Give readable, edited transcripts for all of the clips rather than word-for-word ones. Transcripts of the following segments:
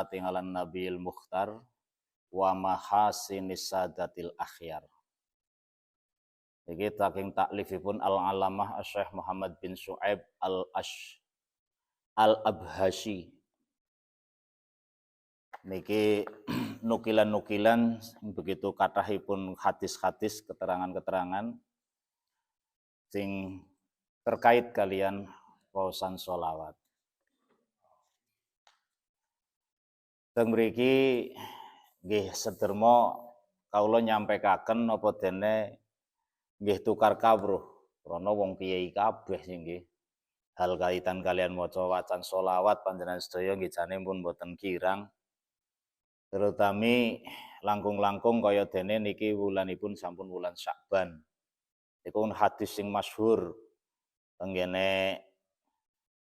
sholati ala nabiyil mukhtar wa mahasinis sadatil akhyar. Iki saking taklifipun al-alamah Syekh Muhammad bin Syu'aib al-Abhashi. Niki nukilan-nukilan begitu kathahipun hadis-hadis, keterangan-keterangan sing terkait kalian waosan sholawat. Teng mriki nggih sederma kawula nyampekaken napa dene nggih tukar kawruh krana wong kiai kabeh sing nggih hal kaitan kalian maca wacan sholawat panjenengan sedaya nggih jane pun boten kirang. Terutami langkung-langkung kaya dene niki wulanipun sampun wulan Sya'ban. Iku hadis sing masyhur tenggene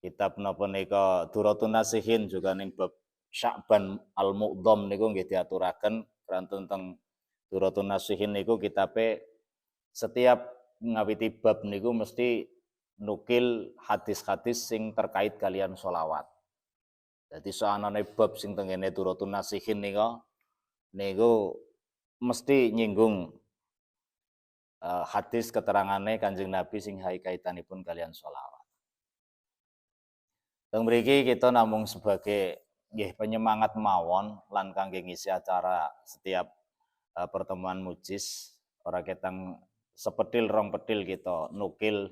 kitab napa nika Duratun Nasihin juga ning bab Sya'ban al-Mu'dham niku nggih diaturaken kranten teng Duratun Nasihin niku kitabe setiap ngawiti bab niku mesti nukil hadis-hadis sing terkait kalian sholawat. Jadi soanane bab sing tengene Duratun Nasihin niku mesti nyinggung hadis keterangane Kanjeng Nabi sing kaitanipun kalian sholawat. Teng mriki kita namung sebagai nggih penyemangat mawon lan kangge ngisi acara setiap pertemuan mujis ora ketang sepetil rong petil kita nukil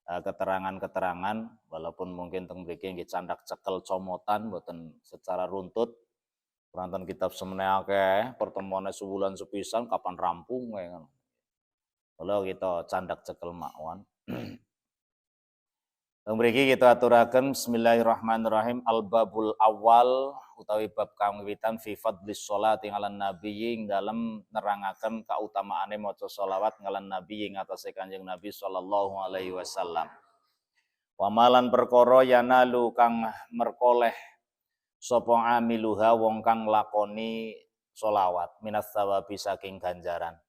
keterangan-keterangan walaupun mungkin teng mriki nggih candak cekel comotan mboten secara runtut wonten kitab semene akeh pertemuane sebulan sepisan kapan rampung kae ngono. Kalau kita candak cekel mawon. Mriki kita aturaken bismillahirrahmanirrahim al-babul awal utawi bab kawiwitan fi fadlis sholati ngalan nabi ing dalem nerangaken kautamaane maca sholawat ngalan nabi ing atase Kanjeng Nabi sallallahu alaihi wasallam. Wa malan perkara yanalu kang merkoleh sapa amiluha wong kang lakoni sholawat minas sawabi saking ganjaran.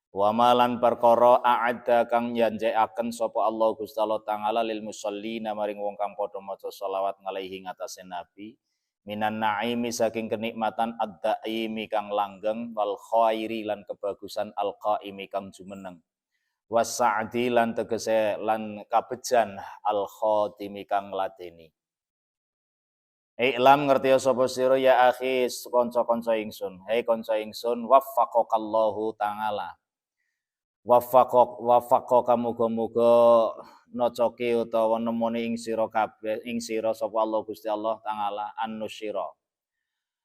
Wa malan perkara a'adda kang njanjekaken sapa Allah Gusti Allah taala lil musallina maring wong kang padha maca selawat ngalaihi ngatasé nabi minan naimi saking kenikmatan ad-daimi kang langgeng wal khairi lan kebagusan al-qaimi kang jumeneng was sa'di lan tegese lan kabejan al-khatimi kang ladeni. Iklam ngerti sapa sira ya akhi kanca-kanca ingsun. Hei kanca ingsun waffaqakallahu taala. Waffaqaka muga-muga nocoki utawa nemoni ing sira kabeh ing sira sapa Allah Gusti Allah taala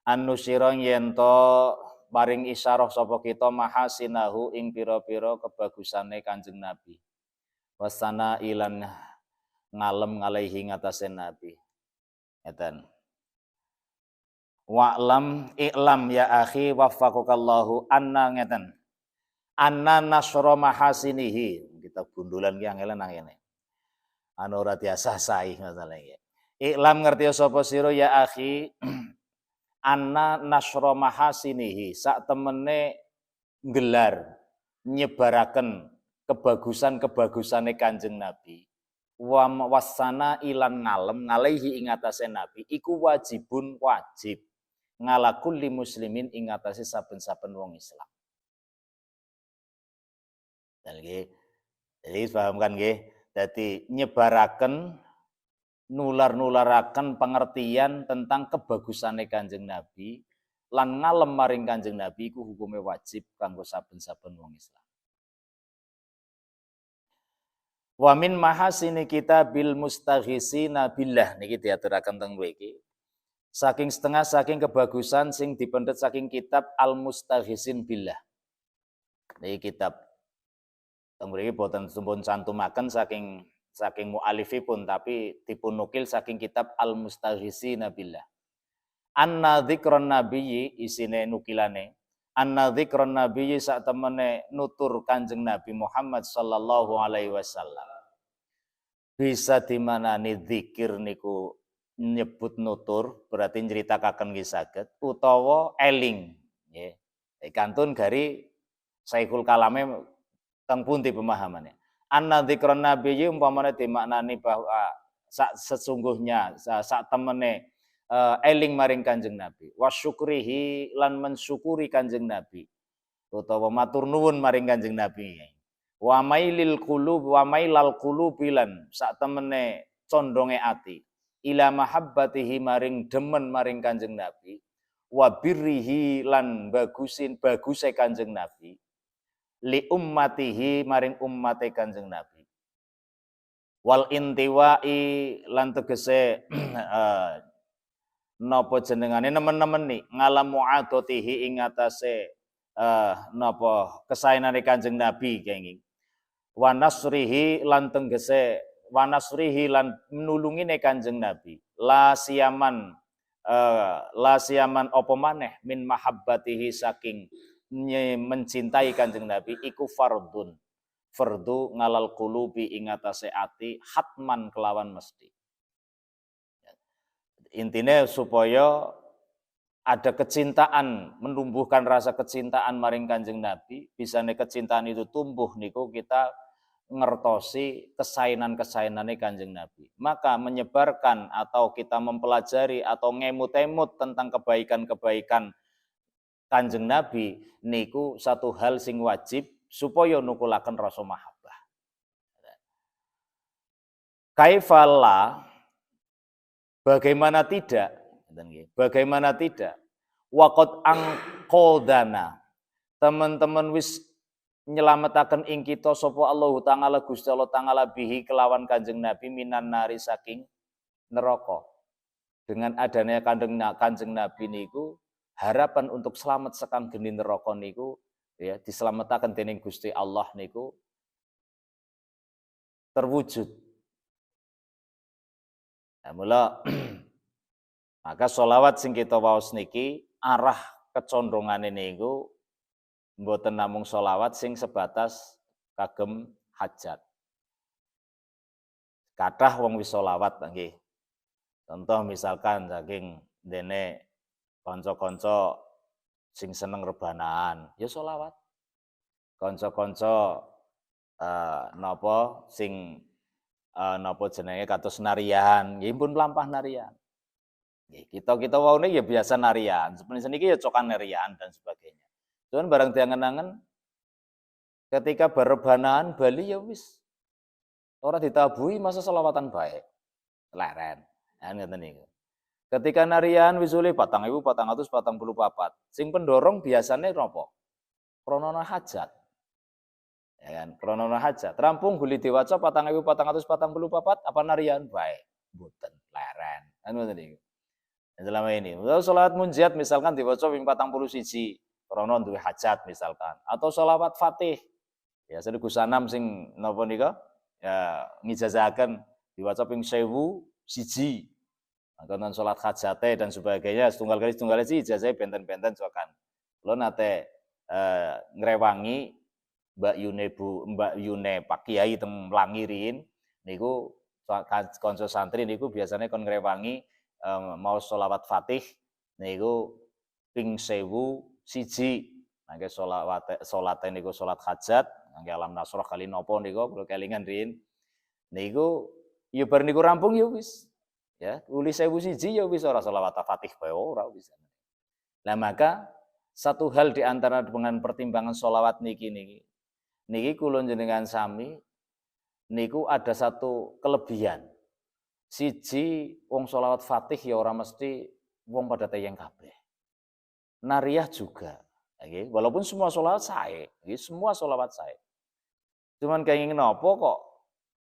an-nusyira yen to paring isyarah sapa kita mahasinahu ing pira-pira kebagusane Kanjeng Nabi wasana ilan ngalem ngalaihi ngatasé Nabi ngeten wa'lam i'lam ya akhi waffaqakallahu anna ngeten anna nasra mahasinihi kita gundulan ki angelen nang kene anu ora biasa sae masalah iki iklam ngerti sapa sira ya akhi anna nasra mahasinihi sak temene nggelar nyebaraken kebagusan-kebagusane Kanjeng Nabi wa wasana ilan ngalem ngalaihi ing atase Nabi iku wajibun wajib ngalakul li muslimin ing atase saben-saben wong Islam. Jadi paham kan nggih? Dadi nyebaraken nular-nularaken pengertian tentang kebagusane Kanjeng Nabi lan ngalem maring Kanjeng Nabi iku hukume wajib kanggo saben-saben wong Islam. Wa min mahasini kitabil mustaghisina billah niki diaturaken teng mriki. Saking setengah saking kebagusan sing dipendet saking kitab Al-Mustaghisin billah. Niki kitab mriki boten sumpun cantumaken saking mu'alifipun tapi dipun nukil saking kitab Al-Mustaghisina billah. Anna dzikron nabiyyi isine nukilane. Anna dzikron nabiyyi sak temene nutur Kanjeng Nabi Muhammad sallallahu alaihi wasallam. Bisa dimanani dzikir niku nyebut nutur berarti nyeritakaken nggih saged utawa eling nggih. Kantun gari Syekhul Kalame teng pundi pemahamannya. Anna dzikron nabiyyi umpamane dimaknani bahwa sesungguhnya sak temene eling maring Kanjeng Nabi, wasyukrihi lan mensyukuri Kanjeng Nabi utawa matur nuwun maring Kanjeng Nabi. Wa mailil qulub wa mailal qulubi lan sak temene condonge ati ila mahabbatihi maring demen maring Kanjeng Nabi, wa birrihi lan baguse Kanjeng Nabi li ummatihi maring ummate Kanjeng Nabi, wal intiwai lan tegese napa jenengane nemen-nemen ni ngalam mu'adotihi ing atase napa kesaenane Kanjeng Nabi kenging wa nasrihi lan tenggese wa nasrihi lan nulungine Kanjeng Nabi la siaman apa maneh min mahabbatihi saking mencintai Kanjeng Nabi iku fardu ngalal qulubi ing atase ati hatman kelawan mesti. Intinya supaya ada kecintaan, menumbuhkan rasa kecintaan maring Kanjeng Nabi, bisane kecintaan itu tumbuh niku kita ngertosi kesainan-kesainane Kanjeng Nabi. Maka menyebarkan atau kita mempelajari atau ngemut-emut tentang kebaikan-kebaikan Kanjeng Nabi niku satu hal sing wajib supaya nukulaken rasa mahabbah. Kaifala, bagaimana tidak? Bagaimana tidak? Waqad angqodana, teman-teman wis nyelametaken ing kita sapa Allah Ta'ala Gusti Allah Ta'ala bihi kelawan Kanjeng Nabi minan nari saking neraka. Dengan adanya Kanjeng Nabi niku harapan untuk selamat sekang geni neraka niku ya diselametake dening Gusti Allah niku terwujud. Nah, mula maka sholawat sing kita waos niki arah kecondongane niku mboten namung sholawat sing sebatas kagem hajat. Kathah wong wis sholawat nggih. Contoh misalkan saking dene kanca-kanca sing seneng rebanaan, ya sholawat. Kanca-kanca napa sing napa jenenge kados narian, nggih pun mlampah narian. Nggih, kita waune ya biasa narian, sebenarnya niki ya cokan narian dan sebagainya. Cuman barang diangen-angen ketika berebanaan Bali ya wis ora ditabuhi masa selawatan baik. Leren. Kan ngeten niku. Ketika narian wisule 4.444. Sing pendorong biasanya napa? Krana hajat. Ya kan, krana hajat. Rampung guli diwaca 4.444 apa narian baik? Mboten, leren. Kan ngoten niku. Selama ini, salat munjiat misalkan diwaca ping 41 krana duwe hajat misalkan, atau sholawat Fatih. Ya sedaya Gusanam sing napa nika? Ya ngijazahaken diwaca ping 1001. Angkatan sholat hajate dan sebagainya, setunggal kali sih ijazah benten-benten cokan. Lo nate ngrewangi Mbak Yune Pak Kiai teng Langirin niku kanca santri niku biasanya kon ngrewangi mau sholawat Fatih niku ping 1001. Nangge sholate niku sholat hajat, nangge alam nasrah kali nopo niku kula kelingan rin. Niku ya bar niku rampung ya wis. Ya, uli 1001 ya wis ora sholawat Fatih bae ora bisa. Nah, maka satu hal di antara dengan pertimbangan sholawat niki kula jenengan sami niku ada satu kelebihan. Siji wong sholawat Fatih ya ora mesti wong pada teyang kabeh. Nariyah juga, okay? Walaupun semua sholawat sae, okay? Semua sholawat sae. Cuman kenging napa kok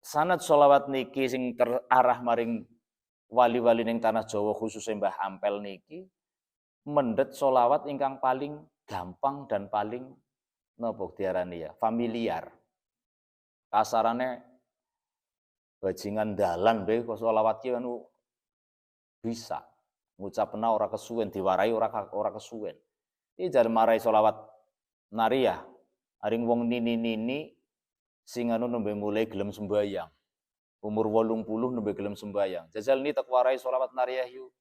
sanad sholawat niki sing terarah maring wali-wali ning tanah Jawa khususnya Mbah Ampel niki mendhet sholawat ingkang paling gampang dan paling napa diarani ya, familiar. Kasarane bajingan dalan bae kok sholawat ki anu bisa. Ngucapna ora kesuwen, diwarai ora kesuwen. Iki jar marai sholawat nariyah. Aring wong nini-nini sing anu nembe mulai gelem sembayang. Umur 80 nembe gelem sembayang. Jajal ni tak warai sholawat nariyah yu.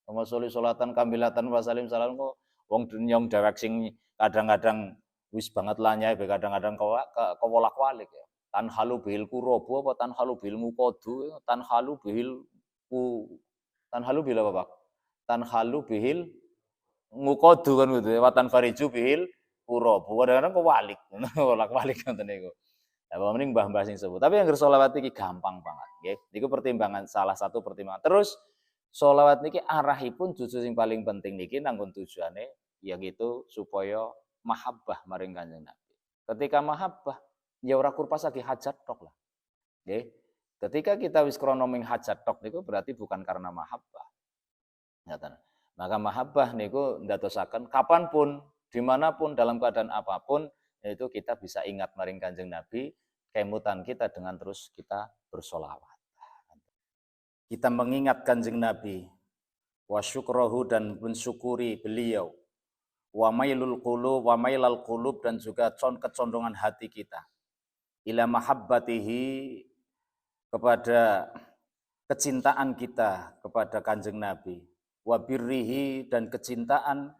Wa sholli sholatan kamilatan wa salim salam kok wong nyong dewek sing kadang-kadang wis banget lanyai be kadang-kadang kewolak-walik ya. Tan halu bihil kurobo apa tan halu bihil mukodu, tan halu bihil apa Pak? tanhalu bihil ngukodu kan gitu ya, watan fariju bihil urobu. Kadang-kadang kewalik, bolak-balik ngoten niku. Ya mending mbah-mbah sing sepuh. Tapi yang sholawat iki gampang banget, nggih. Niku pertimbangan salah satu pertimbangan. Terus sholawat niki arahipun justru sing paling penting niki nanggon tujuane yaitu supaya mahabbah maring Kanjeng Nabi. Ketika mahabbah ya ora kurpas lagi hajat tok lah. Nggih. Ketika kita wis krana ming hajat tok niku berarti bukan karena mahabbah. Ngaten. Maka mahabbah niku ndadosaken kapanpun, dimanapun, dalam keadaan apapun, itu kita bisa ingat maring Kanjeng Nabi, kemutan kita dengan terus kita bersolawat. Kita mengingat Kanjeng Nabi, wa syukrahu dan mensyukuri beliau, wa mailul qulub dan juga kecondongan hati kita, ila mahabbatihi kepada kecintaan kita kepada Kanjeng Nabi, wabirrihi dan kecintaan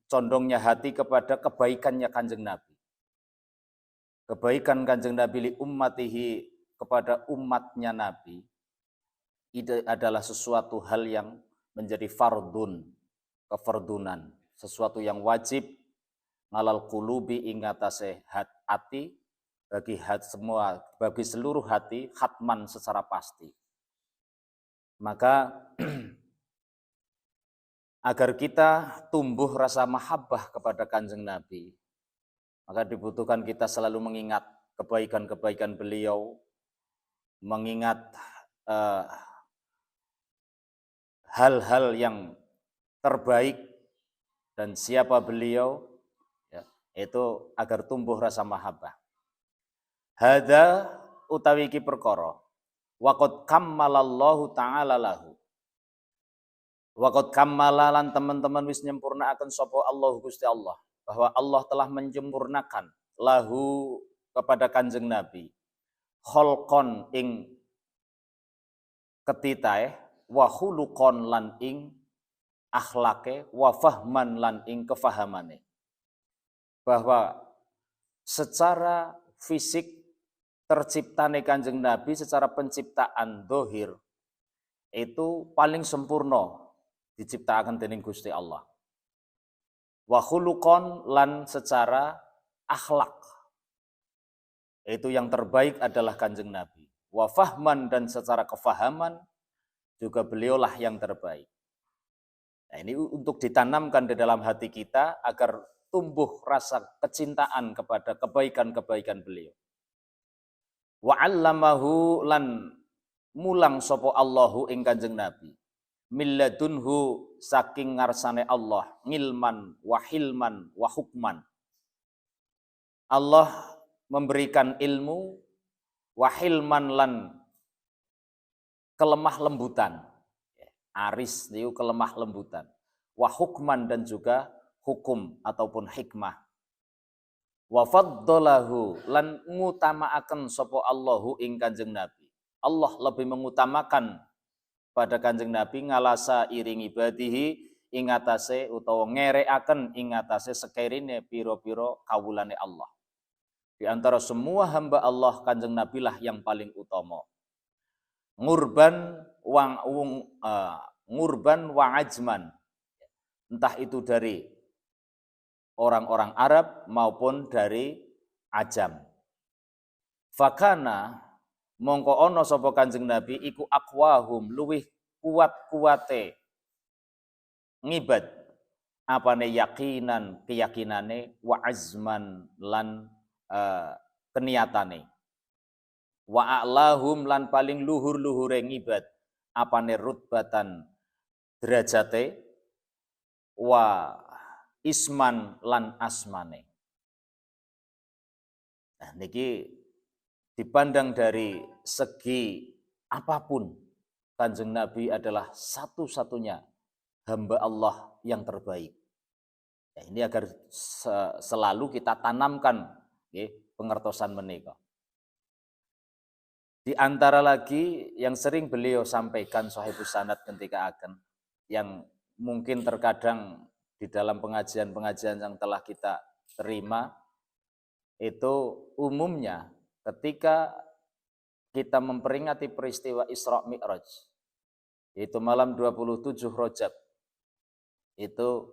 condongnya hati kepada kebaikannya Kanjeng Nabi. Kebaikan Kanjeng Nabi li ummatihi kepada umatnya Nabi itu adalah sesuatu hal yang menjadi fardun, kefardunan, sesuatu yang wajib ngalal qulubi ing atase hati bagi seluruh hati khatman secara pasti. Maka agar kita tumbuh rasa mahabbah kepada Kanjeng Nabi, maka dibutuhkan kita selalu mengingat kebaikan-kebaikan beliau, mengingat hal-hal yang terbaik dan siapa beliau, ya, itu agar tumbuh rasa mahabbah. Hada utawi iki perkara waqad kammalallahu ta'ala lahu. Waqad kammalalan teman-teman wis nyempurnaaken sapa Allah Gusti Allah, bahwa Allah telah menyempurnakan lahu kepada Kanjeng Nabi kholqon ing ketitae wa khuluqon lan ing akhlake wa fahman lan ing kefahamane. Bahwa secara fisik terciptane Kanjeng Nabi secara penciptaan dohir itu paling sempurna diciptakan dening Gusti Allah. Wa khuluqon lan secara akhlak itu yang terbaik adalah Kanjeng Nabi. Wa fahman dan secara kefahaman juga beliaulah yang terbaik. Nah, ini untuk ditanamkan di dalam hati kita agar tumbuh rasa kecintaan kepada kebaikan-kebaikan beliau. Wa 'allamahu lan mulang sapa Allahu ing Kanjeng Nabi milladunhu saking ngarsane Allah ngilman wa hilman wa hukman. Allah memberikan ilmu wa hilman lan kelemah lembutan. Aris itu kelemah lembutan. Wa hukman dan juga hukum ataupun hikmah. Wa faddalahu lan ngutamaaken sapa Allahu ing Kanjeng Nabi. Allah lebih mengutamakan pada Kanjeng Nabi ngalasa iring ibadihi ing atase utawa ngereaken ing atase sekerine pira-pira kawulane Allah. Di antara semua hamba Allah Kanjeng Nabi lah yang paling utama. Ngurban wa ajman. Entah itu dari orang-orang Arab maupun dari Ajam. Fakana mongko ono sapa Kanjeng Nabi iku aqwahum luwih kuat-kuate ngibad apane yakinan keyakinane wa azman lan keniatane. Wa a'lahum lan paling luhur-luhure ngibad apane rutbatan derajate wa isman lan asmane. Nah niki dipandang dari segi apapun Kanjeng Nabi adalah satu-satunya hamba Allah yang terbaik. Ya, ini agar selalu kita tanamkan pengertosan menika. Di antara lagi yang sering beliau sampaikan Shahihus Sanad ketika akan yang mungkin terkadang di dalam pengajian-pengajian yang telah kita terima itu umumnya ketika kita memperingati peristiwa Isra Mi'raj yaitu malam 27 Rajab. Itu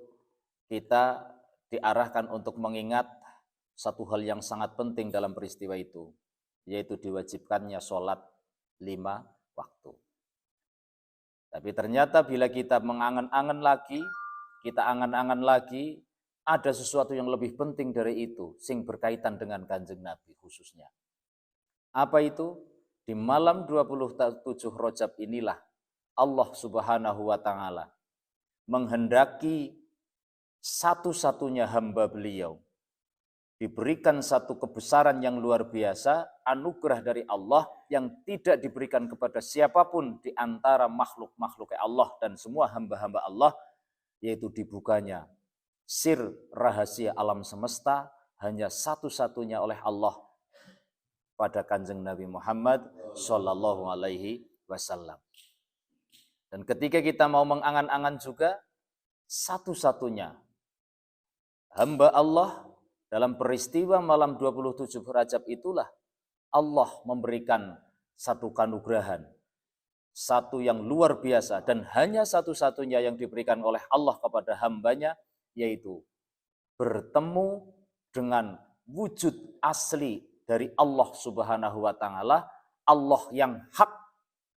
kita diarahkan untuk mengingat satu hal yang sangat penting dalam peristiwa itu, yaitu diwajibkannya sholat 5 waktu. Tapi ternyata bila kita mengangan-angan lagi, kita angan-angan lagi, ada sesuatu yang lebih penting dari itu, sing berkaitan dengan Kanjeng Nabi khususnya. Apa itu? Di malam 27 Rajab inilah Allah Subhanahu wa Ta'ala menghendaki satu-satunya hamba beliau diberikan satu kebesaran yang luar biasa, anugerah dari Allah yang tidak diberikan kepada siapapun di antara makhluk-makhluk Allah dan semua hamba-hamba Allah, yaitu dibukanya sir rahasia alam semesta hanya satu-satunya oleh Allah pada Kanjeng Nabi Muhammad Sallallahu Alaihi Wasallam. Dan ketika kita mau mengangan-angan juga, satu-satunya hamba Allah dalam peristiwa malam 27 Rajab itulah Allah memberikan satu kanugrahan, satu yang luar biasa dan hanya satu-satunya yang diberikan oleh Allah kepada hambanya, yaitu bertemu dengan wujud asli dari Allah Subhanahu wa Ta'ala, Allah yang hak,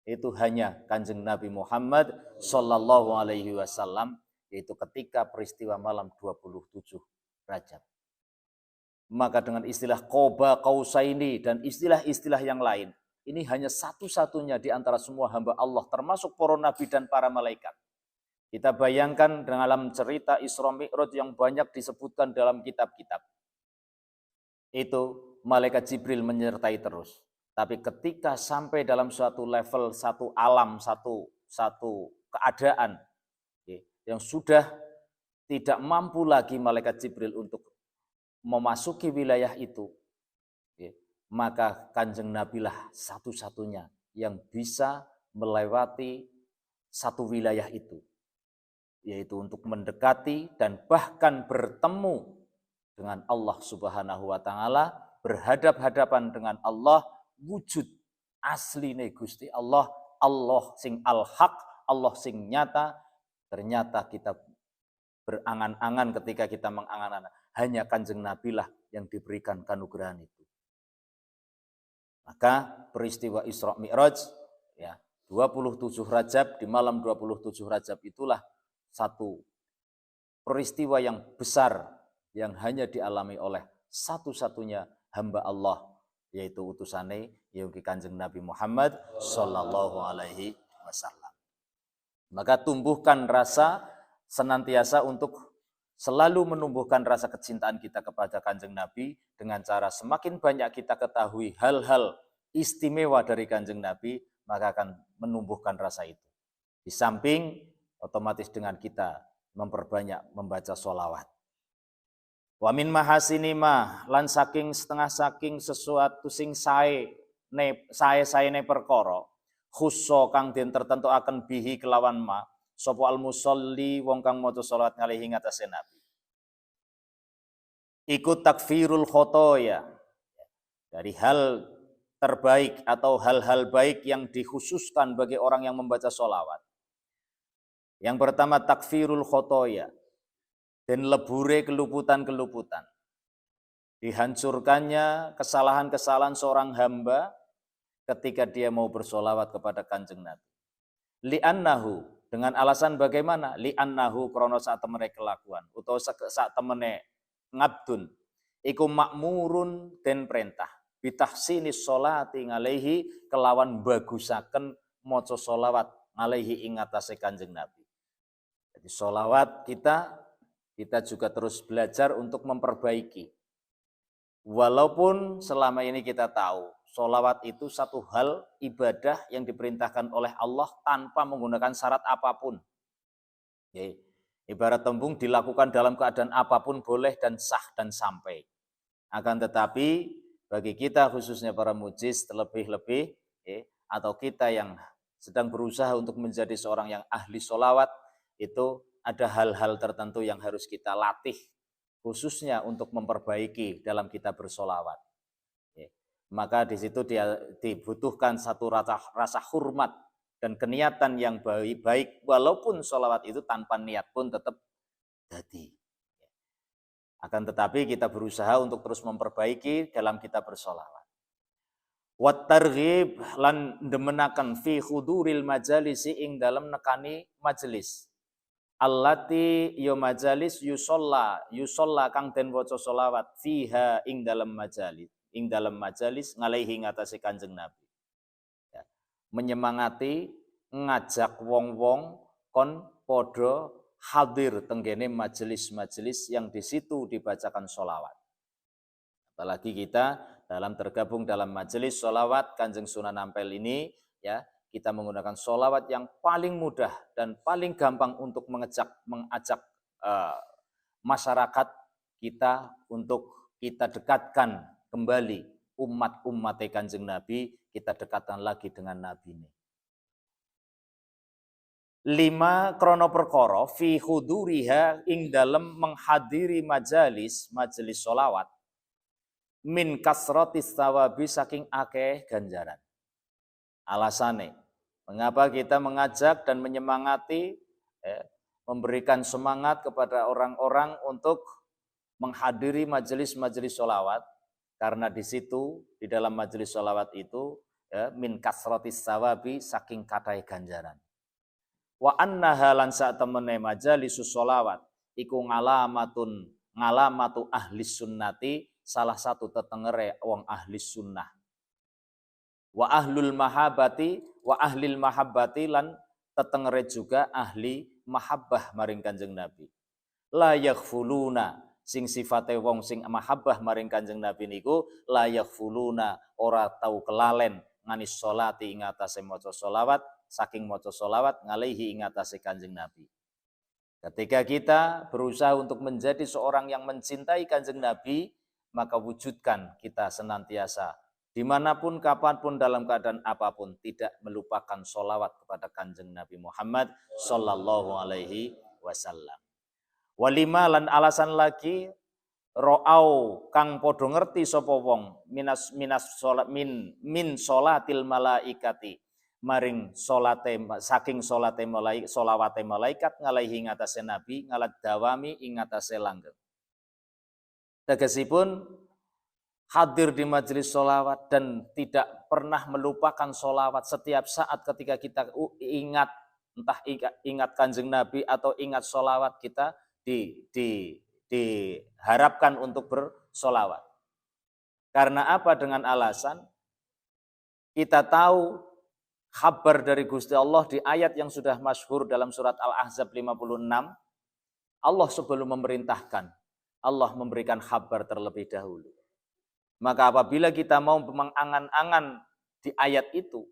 itu hanya Kanjeng Nabi Muhammad Sallallahu Alaihi Wasallam, yaitu ketika peristiwa malam 27 Rajab. Maka dengan istilah Qoba Qausaini dan istilah-istilah yang lain, ini hanya satu-satunya di antara semua hamba Allah, termasuk para nabi dan para malaikat. Kita bayangkan dalam cerita Isra Mi'raj yang banyak disebutkan dalam kitab-kitab, itu malaikat Jibril menyertai terus. Tapi ketika sampai dalam suatu level, satu alam, satu keadaan yang sudah tidak mampu lagi malaikat Jibril untuk memasuki wilayah itu, maka Kanjeng Nabi lah satu-satunya yang bisa melewati satu wilayah itu, yaitu untuk mendekati dan bahkan bertemu dengan Allah Subhanahu wa Ta'ala, berhadap-hadapan dengan Allah, wujud asli Gusti Allah, Allah sing al-haq, Allah sing nyata. Ternyata kita berangan-angan ketika kita mengangan-angan, hanya Kanjeng Nabi lah yang diberikan kanugrahan itu. Maka peristiwa Isra Mi'raj, ya, 27 Rajab, di malam 27 Rajab itulah satu peristiwa yang besar yang hanya dialami oleh satu-satunya hamba Allah, yaitu utusane yaitu Kanjeng Nabi Muhammad Sallallahu Alaihi Wasallam. Maka tumbuhkan rasa senantiasa untuk selalu menumbuhkan rasa kecintaan kita kepada Kanjeng Nabi dengan cara semakin banyak kita ketahui hal-hal istimewa dari Kanjeng Nabi, maka akan menumbuhkan rasa itu. Di samping otomatis dengan kita memperbanyak membaca sholawat. Wa min mahasini ma lan saking setengah saking sesuatu sing sae ne perkara khusso kang den tertentu akan bihi kelawan ma sapa al musolli wong kang maca salat ngalihi ngatasé Nabi. Iku takfirul khotoya, dari hal terbaik atau hal-hal baik yang dikhususkan bagi orang yang membaca sholawat. Yang pertama takfirul khotoya, dan lebure keluputan-keluputan. Dihancurkannya kesalahan-kesalahan seorang hamba ketika dia mau bersolawat kepada Kanjeng Nabi. Li'annahu, dengan alasan bagaimana? Li'annahu krono saat temene kelakuan, utawa saat temene ngabdun, iku makmurun den perintah, bitahsinis sholati ngalehi kelawan bagusaken maca solawat ngalehi ing atase Kanjeng Nabi. Jadi solawat kita juga terus belajar untuk memperbaiki. Walaupun selama ini kita tahu, sholawat itu satu hal ibadah yang diperintahkan oleh Allah tanpa menggunakan syarat apapun. Jadi, ibarat tembung dilakukan dalam keadaan apapun boleh dan sah dan sampai. Akan tetapi bagi kita khususnya para mujiz terlebih-lebih, atau kita yang sedang berusaha untuk menjadi seorang yang ahli sholawat, itu ada hal-hal tertentu yang harus kita latih, khususnya untuk memperbaiki dalam kita bersolawat. Maka di situ dia dibutuhkan satu rasa hormat dan keniatan yang baik walaupun sholawat itu tanpa niat pun tetap jadi. Akan tetapi kita berusaha untuk terus memperbaiki dalam kita bersholawat. Wat targhib lan demenaken fi huduril majalisi ing dalam nekani majelis. Allati yo majalis yusalla kang den waca sholawat fiha ing dalam majalis ngalaihi ngatasi Kanjeng Nabi. Ya. Menyemangati ngajak wong-wong kon podo hadir tenggene majelis-majelis yang di situ dibacakan sholawat. Apalagi kita dalam tergabung dalam majelis sholawat Kanjeng Sunan Ampel ini, ya kita menggunakan sholawat yang paling mudah dan paling gampang untuk mengajak masyarakat kita untuk kita dekatkan kembali umat Kanjeng Nabi, kita dekatkan lagi dengan Nabi ini. 5 krono perkara fi huduriha ing dalem menghadiri majelis sholawat min kasratis thawabi saking akeh ganjaran. Alasane mengapa kita mengajak dan menyemangati, memberikan semangat kepada orang-orang untuk menghadiri majelis-majelis sholawat, karena di situ di dalam majelis sholawat itu min kasratis thawabi saking kathah ganjaran. Wa annaha lan satemene majalisus sholawat iku ngalamatu ahli sunnati, salah satu tetengere wong ahli sunnah. Wa ahlil mahabbati lan tetengere juga ahli mahabbah maring Kanjeng Nabi. La yaghfuluna sing sifate wong sing mahabbah maring Kanjeng Nabi niku la yaghfuluna ora tau kelalen nganis sholati ing atase maca sholawat, saking maca sholawat ngalaihi ing atase Kanjeng Nabi. Ketika kita berusaha untuk menjadi seorang yang mencintai Kanjeng Nabi, maka wujudkan kita senantiasa dimanapun, kapanpun, dalam keadaan apapun tidak melupakan sholawat kepada Kanjeng Nabi Muhammad Sallallahu Alaihi Wasallam. Walima lan alasan lagi ro'au kang podo ngerti sapa wong min sholatil malaikati maring saking sholawate malaikat ngalaihi ngatasé Nabi ngalat dawami ing ngatasé langgeng. Tegesipun hadir di majelis sholawat dan tidak pernah melupakan sholawat setiap saat ketika kita ingat, entah ingat Kanjeng Nabi atau ingat sholawat, kita diharapkan untuk bersolawat. Karena apa? Dengan alasan kita tahu kabar dari Gusti Allah di ayat yang sudah masyhur dalam surat Al-Ahzab 56, Allah sebelum memerintahkan, Allah memberikan kabar terlebih dahulu. Maka apabila kita mau mengangan-angan di ayat itu,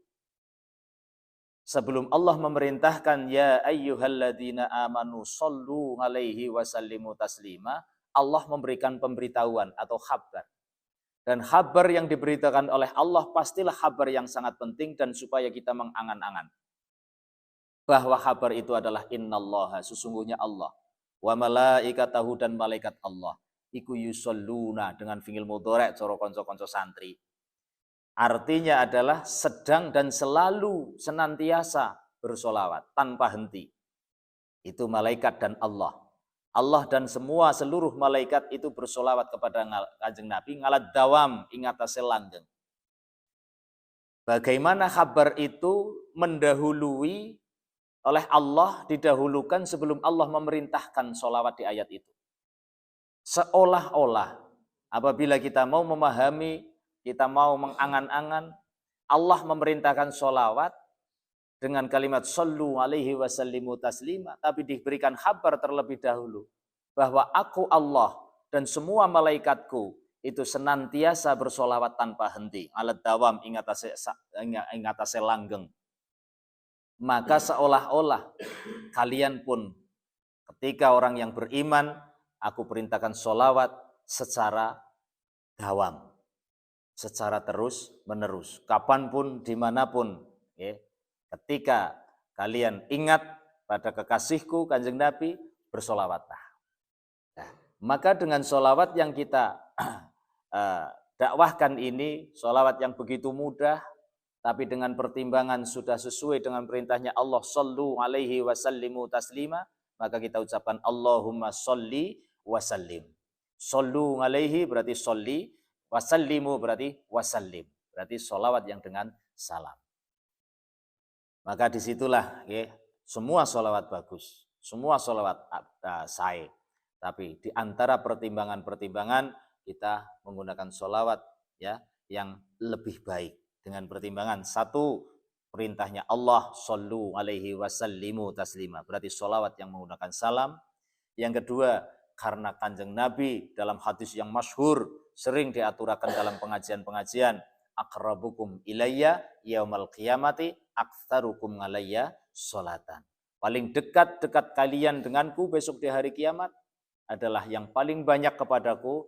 sebelum Allah memerintahkan ya ayyuhalladzina amanu shollu alaihi wasallimu taslima, Allah memberikan pemberitahuan atau kabar. Dan kabar yang diberitakan oleh Allah pastilah kabar yang sangat penting, dan supaya kita mengangan-angan bahwa kabar itu adalah innallaha, sesungguhnya Allah, wa malaikatahu dan malaikat Allah, iku yusalluna dengan fi'il mudhari' cara kanca-kanca santri. Artinya adalah sedang dan selalu senantiasa bersolawat tanpa henti. Itu malaikat dan Allah. Allah dan seluruh malaikat itu bersolawat kepada Kanjeng Nabi ngalat dawam ing atase langgeng. Bagaimana kabar itu mendahului oleh Allah, didahulukan sebelum Allah memerintahkan solawat di ayat itu. Seolah-olah apabila kita mau memahami, kita mau mengangan-angan, Allah memerintahkan solawat dengan kalimat sallu alaihi wasallimu taslima, tapi diberikan kabar terlebih dahulu bahwa aku Allah dan semua malaikatku itu senantiasa bersolawat tanpa henti, alat dawam ingatase langgeng. Maka seolah-olah kalian pun ketika orang yang beriman, aku perintahkan solawat secara dawam, secara terus menerus, kapanpun, dimanapun, ya. Ketika kalian ingat pada kekasihku Kanjeng Nabi, bersolawatlah. Nah, maka dengan solawat yang kita dakwahkan ini, solawat yang begitu mudah, tapi dengan pertimbangan sudah sesuai dengan perintahnya Allah, sallu alaihi wasallimu taslima, maka kita ucapkan Allahumma sholli wasallim. Sallu alaihi berarti sholli, wasallimu berarti wasallim, berarti sholawat yang dengan salam. Maka disitulah ya, semua sholawat bagus, semua sholawat sahih. Tapi di antara pertimbangan-pertimbangan kita menggunakan sholawat ya yang lebih baik dengan pertimbangan satu, perintahnya Allah shollu alaihi wasallimu taslima, berarti sholawat yang menggunakan salam. Yang kedua, karena kanjeng Nabi dalam hadis yang masyhur sering diaturakan dalam pengajian-pengajian, akrabukum ilayya yaumal qiyamati aktsarukum alayya sholatan. Paling dekat kalian denganku besok di hari kiamat adalah yang paling banyak kepadaku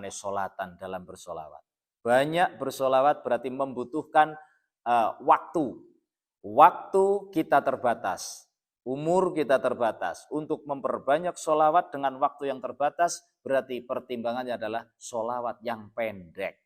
sholatan, dalam bersolawat. Banyak bersolawat berarti membutuhkan waktu. Waktu kita terbatas, umur kita terbatas. Untuk memperbanyak solawat dengan waktu yang terbatas berarti pertimbangannya adalah solawat yang pendek.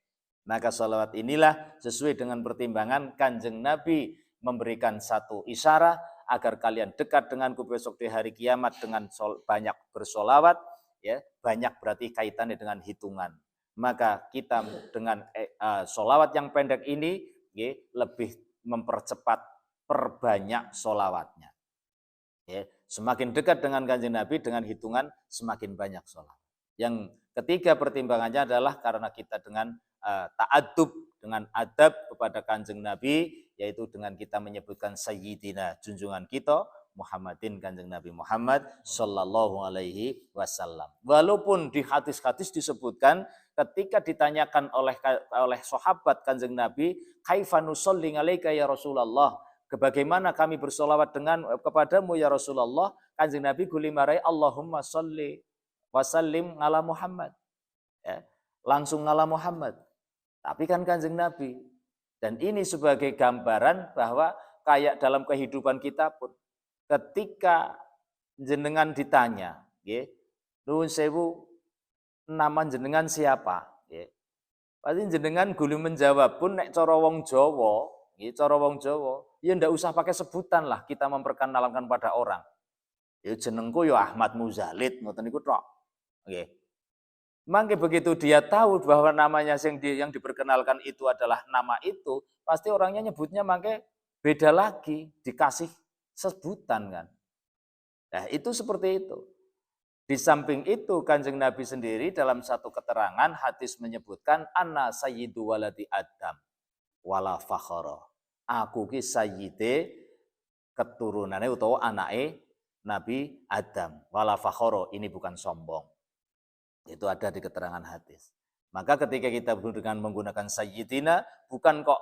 Maka solawat inilah sesuai dengan pertimbangan kanjeng Nabi memberikan satu isyarat agar kalian dekat denganku besok di hari kiamat dengan banyak bersolawat. Ya, banyak berarti kaitannya dengan hitungan. Maka kita dengan solawat yang pendek ini ya, lebih mempercepat perbanyak solawatnya. Ya, semakin dekat dengan kanjeng Nabi dengan hitungan semakin banyak solawat. Yang ketiga pertimbangannya adalah karena kita dengan ta'adub, dengan adab kepada kanjeng Nabi, yaitu dengan kita menyebutkan Sayyidina, junjungan kita Muhammadin, kanjeng Nabi Muhammad sallallahu alaihi wasallam. Walaupun di hadis-hadis disebutkan ketika ditanyakan oleh sahabat kanjeng Nabi, kaifa nusolli alaika ya Rasulullah, bagaimana kami bersolawat kepadamu ya Rasulullah, kanjeng Nabi gulimarai Allahumma sholli wasallim ala Muhammad. Ya, langsung ala Muhammad. Tapi kan kanjeng Nabi. Dan ini sebagai gambaran bahwa kayak dalam kehidupan kita pun, ketika jenengan ditanya, nuwun sewu, nama jenengan siapa? Pasti jenengan gulu menjawab pun nek cara wong Jawa, ya ndak usah pakai sebutan lah kita memperkenalkan pada orang. Ya jenengku ya Ahmad Muzalid, ngoten niku tok. Nggih. Mangke begitu dia tahu bahwa namanya yang diperkenalkan itu adalah nama itu, pasti orangnya nyebutnya mangke beda lagi, dikasih sebutan kan. Nah, itu seperti itu. Di samping itu kanjeng Nabi sendiri dalam satu keterangan hadis menyebutkan ana sayyidu waladi Adam wala fakhara. Aku ki sayyide keturunannya utawa anake Nabi Adam wala fakhara, ini bukan sombong. Itu ada di keterangan hadis. Maka ketika kita dengan menggunakan sayyidina, bukan kok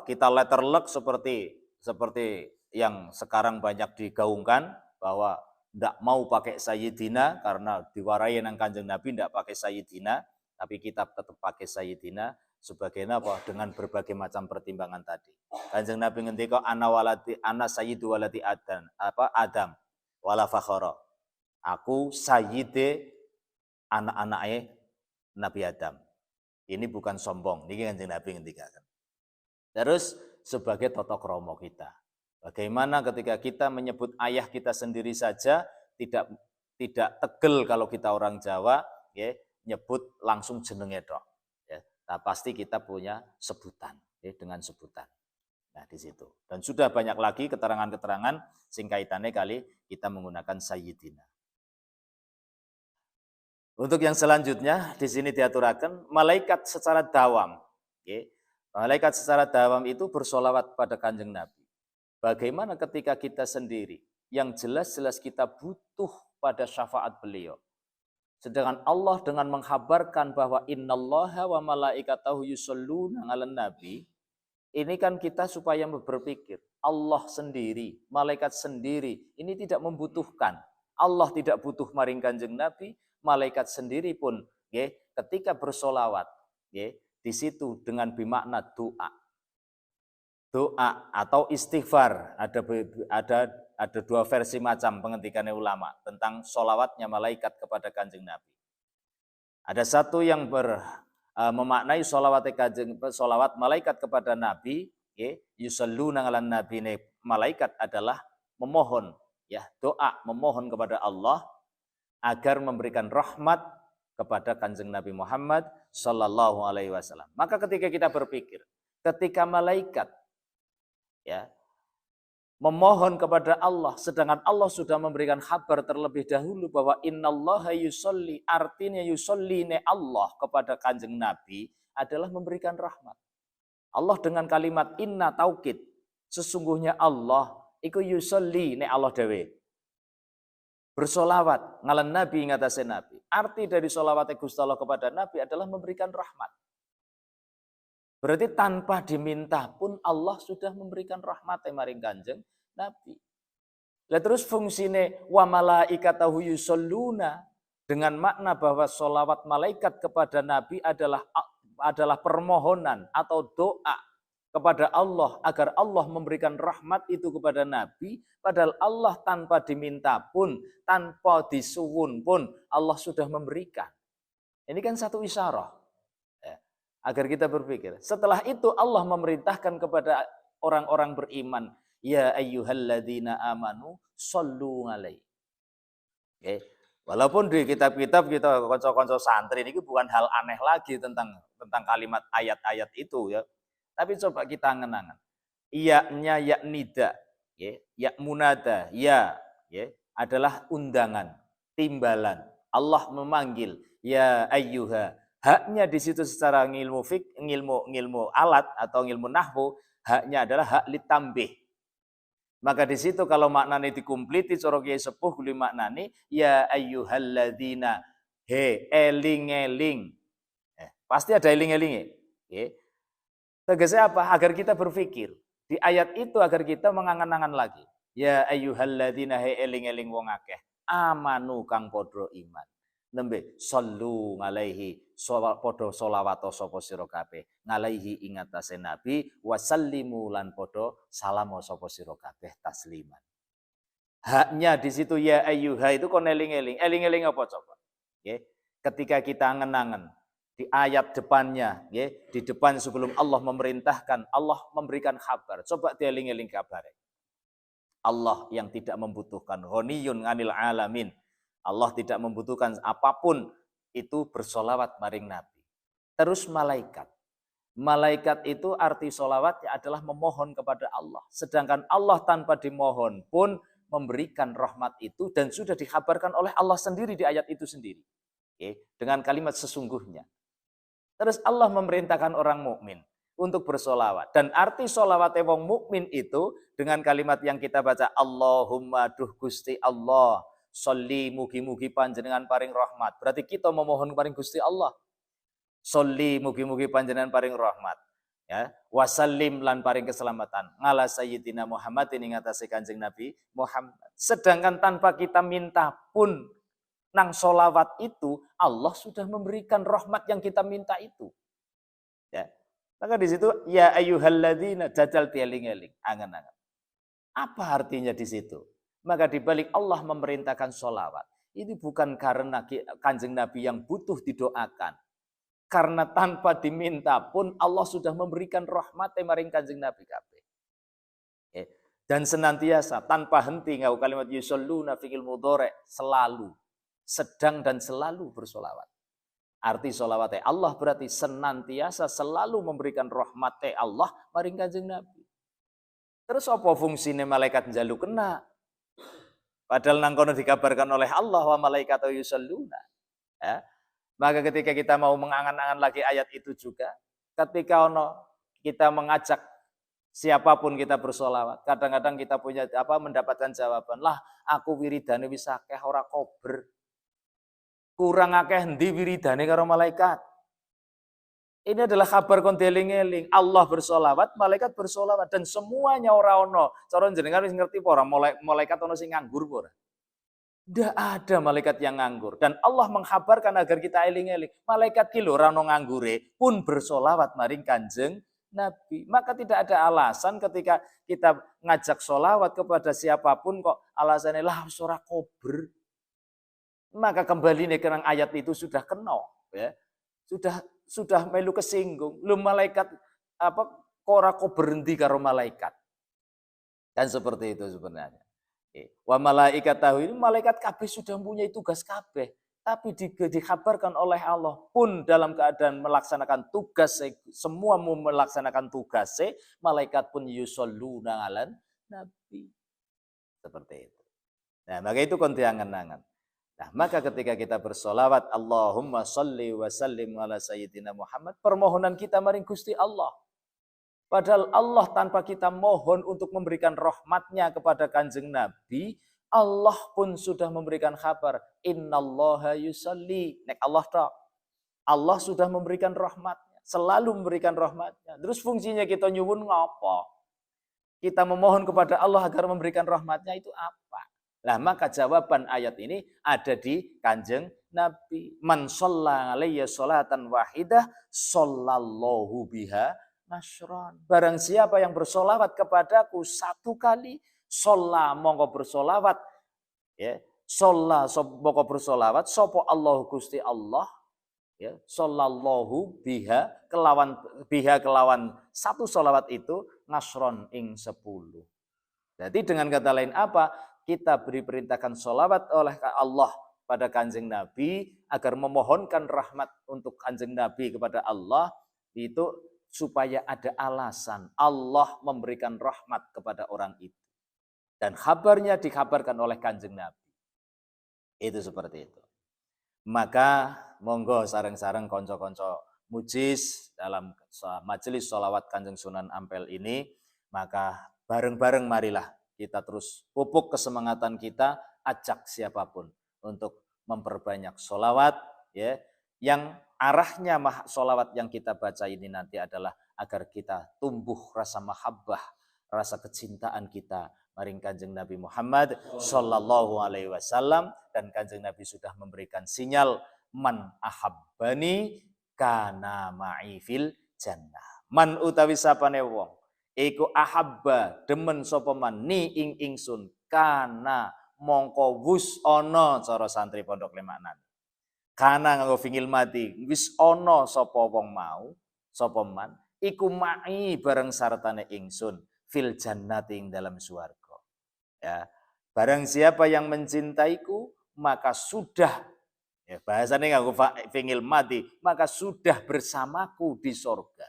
kita letter luck seperti yang sekarang banyak digaungkan bahwa tidak mau pakai sayyidina karena diwarai nang kanjeng Nabi tidak pakai sayyidina, tapi kita tetap pakai sayyidina sebagai apa? Dengan berbagai macam pertimbangan tadi. Kanjeng Nabi ngendika ana sayyidu waladi Adam wala fakhara. Aku sayyide anak-anaknya Nabi Adam. Ini bukan sombong, ini kanjeng Nabi ngendikaken. Terus sebagai tata krama kita. Bagaimana ketika kita menyebut ayah kita sendiri saja tidak tegel kalau kita orang Jawa, ya, nyebut langsung jenenge tok. Ya, pasti kita punya sebutan, ya, dengan sebutan. Nah, di situ. Dan sudah banyak lagi keterangan-keterangan sing kaitannya kali kita menggunakan sayyidina. Untuk yang selanjutnya di sini diaturakan malaikat secara dawam. Okay. Malaikat secara dawam itu bersolawat pada kanjeng Nabi. Bagaimana ketika kita sendiri yang jelas-jelas kita butuh pada syafaat beliau. Sedangkan Allah dengan menghabarkan bahwa innallaha wa malaikatahu yusholluna 'alan nabi. Ini kan kita supaya berpikir Allah sendiri, malaikat sendiri ini tidak membutuhkan. Allah tidak butuh maring kanjeng Nabi. Malaikat sendiri pun ketika bersolawat di situ dengan bermakna doa atau istighfar. Ada dua versi macam pengertiannya ulama tentang solawatnya malaikat kepada kanjeng Nabi. Ada satu yang memaknai solawat malaikat kepada Nabi, yusalluna 'alan nabi, malaikat adalah memohon, ya, doa memohon kepada Allah agar memberikan rahmat kepada Kanjeng Nabi Muhammad sallallahu alaihi wasallam. Maka ketika kita berpikir, ketika malaikat, ya, memohon kepada Allah, sedangkan Allah sudah memberikan kabar terlebih dahulu bahwa innallaha yusolli, artinya yusolline Allah kepada Kanjeng Nabi adalah memberikan rahmat. Allah dengan kalimat inna taukid, sesungguhnya Allah iku yusolli ne Allah dewe, bersolawat ngalan Nabi ngatasi Nabi. Arti dari solawat Gusti Allah kepada Nabi adalah memberikan rahmat. Berarti tanpa diminta pun Allah sudah memberikan rahmat maring Kanjeng Nabi. Lah terus fungsine wa malaikatahu yusholluna, dengan makna bahwa solawat malaikat kepada Nabi adalah permohonan atau doa kepada Allah agar Allah memberikan rahmat itu kepada Nabi, padahal Allah tanpa diminta pun, tanpa disuwun pun Allah sudah memberikan. Ini kan satu isyarah. Agar kita berpikir. Setelah itu Allah memerintahkan kepada orang-orang beriman, ya ayyuhalladzina amanu shollu alaihi. Oke. Walaupun di kitab-kitab kita konco-konco santri ini bukan hal aneh lagi tentang kalimat ayat-ayat itu, ya. Tapi coba kita angen-angen. Iya-nya ya nida, ya munada, ya, adalah undangan, timbalan. Allah memanggil, ya ayyuha. Haknya di situ secara ngilmu alat atau ngilmu nahwu, haknya adalah hak litambih. Maka di situ kalau maknanya dikumpliti cara kiai sepuh kuli maknani ya ayyuhalladzina, he eling-eling. Pasti ada eling-elinge. Tegasnya apa? Agar kita berpikir. Di ayat itu agar kita mengangan-angan lagi. Ya ayyuhalladzina, he eling-eling wong akeh. Amanu kang podro iman. Nembe sallu alaihi, podo solawat sapa sira kabeh ngalaihi ing atase Nabi, wasallimu lan podo salamo sapa sira kabeh tasliman. Haknya di situ ya ayyuha itu kon eling-eling. Eling-eling apa coba? Ketika kita angen-angen di ayat depannya, di depan sebelum Allah memerintahkan, Allah memberikan kabar. Coba dieling-eling kabare. Allah yang tidak membutuhkan, ghaniyun 'anil alamin. Allah tidak membutuhkan apapun itu bersolawat maring Nabi. Terus malaikat. Malaikat itu arti solawatnya adalah memohon kepada Allah. Sedangkan Allah tanpa dimohon pun memberikan rahmat itu dan sudah dikabarkan oleh Allah sendiri di ayat itu sendiri. Dengan kalimat sesungguhnya. Terus Allah memerintahkan orang mukmin untuk bersolawat. Dan arti solawat wong mukmin itu dengan kalimat yang kita baca, Allahumma duh Gusti Allah. Sholli mugi-mugi panjenengan paring rahmat. Berarti kita memohon paring Gusti Allah. Sholli mugi-mugi panjenengan paring rahmat. Ya, wasallim lan paring keselamatan. Ngala sayyidina Muhammad ini ngatasi Kanjeng Nabi Muhammad. Sedangkan tanpa kita minta pun nang solawat itu Allah sudah memberikan rahmat yang kita minta itu. Ya. Maka di situ ya ayyuhalladzina jajal tieling-eling, angan-angan. Apa artinya di situ? Maka dibalik Allah memerintahkan sholawat. Ini bukan karena Kanjeng Nabi yang butuh didoakan. Karena tanpa diminta pun Allah sudah memberikan rahmat maring Kanjeng Nabi kabeh. Dan senantiasa tanpa henti ngau kalimat yusholluna fi'il mudhari, selalu, sedang dan selalu bersolawat. Arti sholawatnya Allah berarti senantiasa selalu memberikan rahmat Allah maring Kanjeng Nabi. Terus apa fungsinya malaikat njaluk kena? Padahal nang kono dikabarkan oleh Allah wa malaikatu yusholluna. Ya. Maka ketika kita mau mengangan-angan lagi ayat itu juga, ketika kita mengajak siapapun kita bersolawat, kadang-kadang kita punya mendapatkan jawaban, lah aku wiridane wis akeh ora kober. Kurang akeh endi wiridane karo malaikat. Ini adalah kabar kon dieling-eling. Allah bersolawat, malaikat bersolawat, dan semuanya ora ono. Cara jenengan wis ngerti apa ora malaikat ono sing nganggur apa ora? Tidak ada malaikat yang nganggur. Dan Allah mengkabarkan agar kita eling-eling. Malaikat ki lho ora ono nganggure pun bersolawat maring Kanjeng Nabi. Maka tidak ada alasan ketika kita ngajak solawat kepada siapapun kok alasannya lah ora kober. Maka kembali nih ke ayat itu sudah kena, ya. sudah melu kesinggung. Lu malaikat apa ora kok berhenti karo malaikat. Kan seperti itu sebenarnya. Wa malaikat tahu ini malaikat kabeh sudah mempunyai tugas kabeh. Tapi dikabarkan oleh Allah pun dalam keadaan melaksanakan tugas, semua mau melaksanakan tugas, malaikat pun yusholluna alan nabi. Seperti itu. Nah, maka itu kon diangen-angen. Nah, maka ketika kita bersolawat, Allahumma sholli wa sallim ala sayyidina Muhammad, permohonan kita maring Gusti Allah. Padahal Allah tanpa kita mohon untuk memberikan rahmatnya kepada kanjeng Nabi, Allah pun sudah memberikan kabar, innallaha yusalli. Nek Allah tak. Allah sudah memberikan rahmatnya, selalu memberikan rahmatnya. Terus fungsinya kita nyuwun ngapa? Kita memohon kepada Allah agar memberikan rahmatnya itu apa? Nah, maka jawaban ayat ini ada di kanjeng Nabi. Man shalla alayya sholatan wahidah, shollallahu biha nasyran. Barang siapa yang bersolawat kepadaku satu kali, sholla mongko bersolawat, ya, sholla mongko bersolawat, sopo Allah Gusti Allah, ya, shollallahu biha kelawan satu solawat itu, nasron ing 10. Jadi dengan kata lain apa? Kita beri perintahkan sholawat oleh Allah pada kanjeng Nabi agar memohonkan rahmat untuk kanjeng Nabi kepada Allah, itu supaya ada alasan Allah memberikan rahmat kepada orang itu. Dan kabarnya dikabarkan oleh kanjeng Nabi. Itu seperti itu. Maka monggo sareng-sareng konco-konco mujis dalam majelis sholawat Kanjeng Sunan Ampel ini, maka bareng-bareng marilah kita terus pupuk kesemangatan kita, ajak siapapun untuk memperbanyak sholawat, ya, yang arahnya sholawat yang kita baca ini nanti adalah agar kita tumbuh rasa mahabbah, rasa kecintaan kita maring Kanjeng Nabi Muhammad sallallahu alaihi wasallam, dan Kanjeng Nabi sudah memberikan sinyal man ahabbani kana ma'i fil jannah. Man utawi sapane wong iku ahabba demen sapa man ni ing ingsun kana mongko wus ana, cara santri pondok Lemaknan. Kana nganggo fingil mati, wis ana sapa wong mau, sapa man iku ma'i bareng sartane ingsun fil jannati ing dalam swarga. Ya, barang siapa yang mencintaiku maka sudah, ya bahasanya nganggo fingil mati, maka sudah bersamaku di sorga.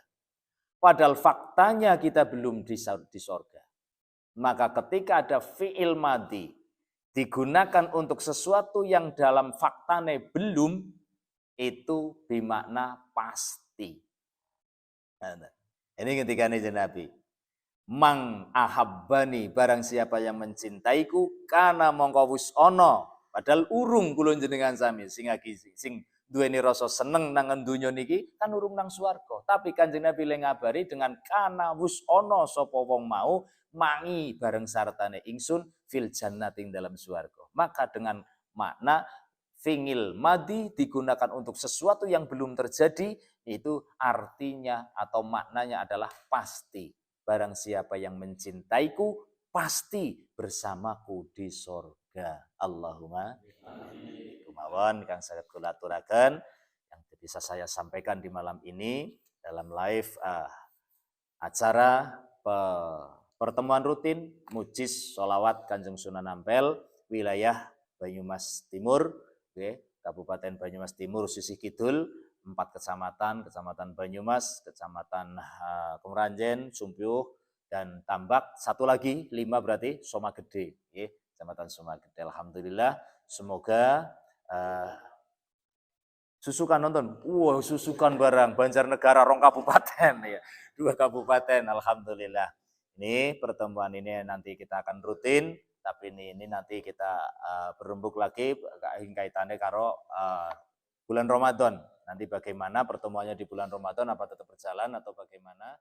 Padahal faktanya kita belum di sorga. Maka ketika ada fi'il mati digunakan untuk sesuatu yang dalam faktanya belum, itu bermakna pasti. Nah, ini ketika ini Nabi. Mang ahabbani barang siapa yang mencintaiku kana mongko wis ana, padahal urung kula jenengan sami sing duweni rasa seneng nang donya niki kan urung nang swarga, tapi Kanjeng Nabi le ngabari dengan kana wis ana sapa wong mau mangi bareng sartane ingsun fil jannati dalam swarga. Maka dengan makna fi'il madi digunakan untuk sesuatu yang belum terjadi, itu artinya atau maknanya adalah pasti. Barang siapa yang mencintaiku pasti bersamaku di sorga. Allahumma amin. Kemawon kang saged kula aturaken yang bisa saya sampaikan di malam ini dalam live acara pertemuan rutin mujis sholawat Kanjeng Sunan Ampel wilayah Banyumas Timur, Kabupaten Banyumas Timur sisih kidul, 4 kecamatan, Kecamatan Banyumas, Kecamatan Kemeranjen, Sumpyuh, dan Tambak. Satu lagi, 5 berarti, Somagede. Kecamatan Somagede. Alhamdulillah, semoga susukan nonton. Wow, susukan barang, Banjarnegara, 2 kabupaten. Ya. 2 kabupaten, Alhamdulillah. Ini pertemuan ini nanti kita akan rutin, tapi ini nanti kita berembuk lagi kaitannya karo bulan Ramadan. Nanti bagaimana pertemuannya di bulan Ramadan, apa tetap berjalan atau bagaimana?